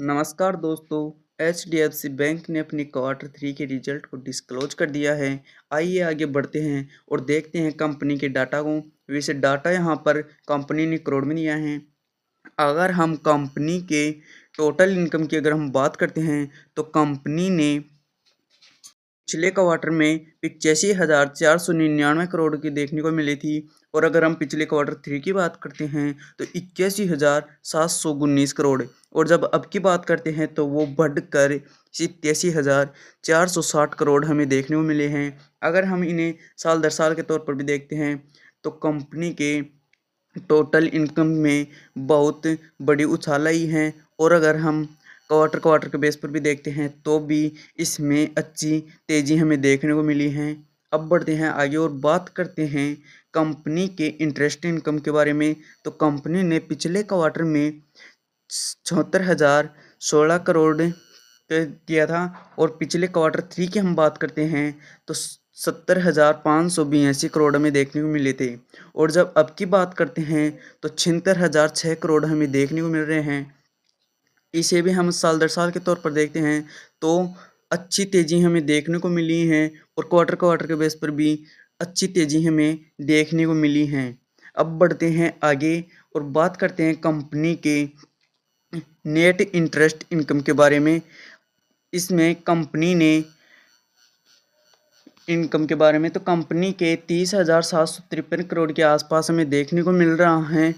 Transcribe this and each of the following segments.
नमस्कार दोस्तों। HDFC bank ने अपनी क्वार्टर थ्री के रिजल्ट को डिस्क्लोज कर दिया है। आइए आगे बढ़ते हैं और देखते हैं कंपनी के डाटा को। वैसे डाटा यहाँ पर कंपनी ने करोड़ में दिया है। अगर हम कंपनी के टोटल इनकम की अगर हम बात करते हैं तो कंपनी ने पिछले क्वार्टर में 85,499 करोड़ की देखने को मिली थी। और अगर हम पिछले क्वार्टर थ्री की बात करते हैं तो 81,719 करोड़। और जब अब की बात करते हैं तो वो बढ़कर 87,460 करोड़ हमें देखने को मिले हैं। अगर हम इन्हें साल दर साल के तौर पर भी देखते हैं तो कंपनी के टोटल इनकम में बहुत बड़ी उछाल आई है। और अगर हम क्वार्टर के बेस पर भी देखते हैं तो भी इसमें अच्छी तेज़ी हमें देखने को मिली है। अब बढ़ते हैं आगे और बात करते हैं कंपनी के इंटरेस्ट इनकम के बारे में। तो कंपनी ने पिछले क्वार्टर में 76,016 करोड़ किया था। और पिछले क्वार्टर थ्री की हम बात करते हैं तो 70,582 करोड़ हमें देखने को मिले थे। और जब अब की बात करते हैं तो 76,006 करोड़ हमें देखने को मिल रहे हैं। इसे भी हम साल दर साल के तौर पर देखते हैं तो अच्छी तेज़ी हमें देखने को मिली है। और क्वार्टर के बेस पर भी अच्छी तेज़ी हमें देखने को मिली है। अब बढ़ते हैं आगे और बात करते हैं कंपनी के नेट इंटरेस्ट इनकम के बारे में। इसमें कंपनी ने इनकम के बारे में तो कंपनी के 30,753 करोड़ के आसपास हमें देखने को मिल रहा है।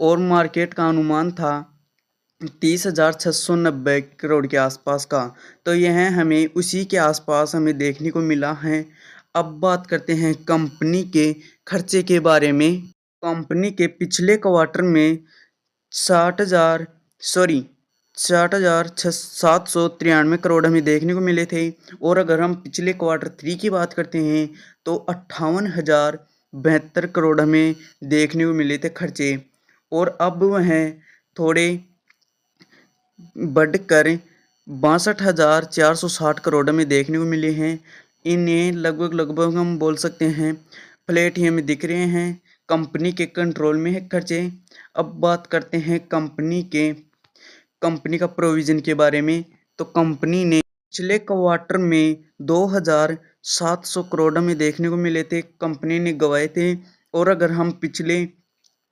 और मार्केट का अनुमान था 30,690 करोड़ के आसपास का। तो यह हमें उसी के आसपास हमें देखने को मिला है। अब बात करते हैं कंपनी के खर्चे के बारे में। कंपनी के पिछले क्वार्टर में 60,793 करोड़ हमें देखने को मिले थे। और अगर हम पिछले क्वार्टर थ्री की बात करते हैं तो 58,072 करोड़ हमें देखने को मिले थे खर्चे। और अब वह थोड़े बढ़कर 62,460 करोड़ में देखने को मिले हैं। इन्हें लगभग हम बोल सकते हैं फ्लैट ही हमें दिख रहे हैं। कंपनी के कंट्रोल में है खर्चे। अब बात करते हैं कंपनी का प्रोविज़न के बारे में। तो कंपनी ने पिछले क्वार्टर में 2,700 करोड़ में देखने को मिले थे, कंपनी ने गंवाए थे। और अगर हम पिछले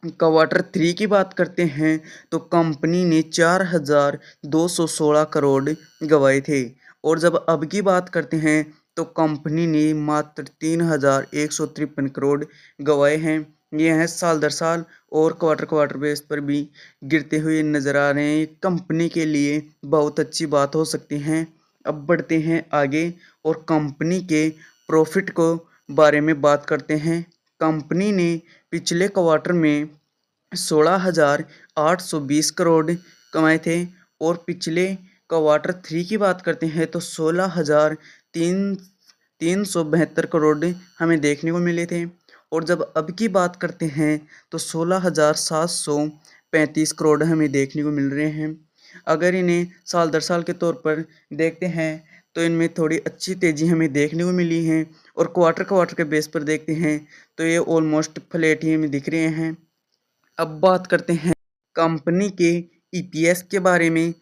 क्वार्टर थ्री की बात करते हैं तो कंपनी ने 4,216 करोड़ गंवाए थे। और जब अब की बात करते हैं तो कंपनी ने मात्र 3,153 करोड़ गंवाए हैं। ये हैं साल दर साल और क्वार्टर बेस पर भी गिरते हुए नज़र आ रहे हैं। कंपनी के लिए बहुत अच्छी बात हो सकती है। अब बढ़ते हैं आगे और कंपनी के प्रॉफिट को बारे में बात करते हैं। कंपनी ने पिछले क्वार्टर में 16,820 करोड़ कमाए थे। और पिछले क्वार्टर थ्री की बात करते हैं तो 16,372 करोड़ हमें देखने को मिले थे। और जब अब की बात करते हैं तो 16,735 करोड़ हमें देखने को मिल रहे हैं। अगर इन्हें साल दर साल के तौर पर देखते हैं तो इनमें थोड़ी अच्छी तेज़ी हमें देखने को मिली है। और क्वार्टर के बेस पर देखते हैं तो ये ऑलमोस्ट फ्लैट ही हमें दिख रहे हैं। अब बात करते हैं कंपनी के ईपीएस के बारे में।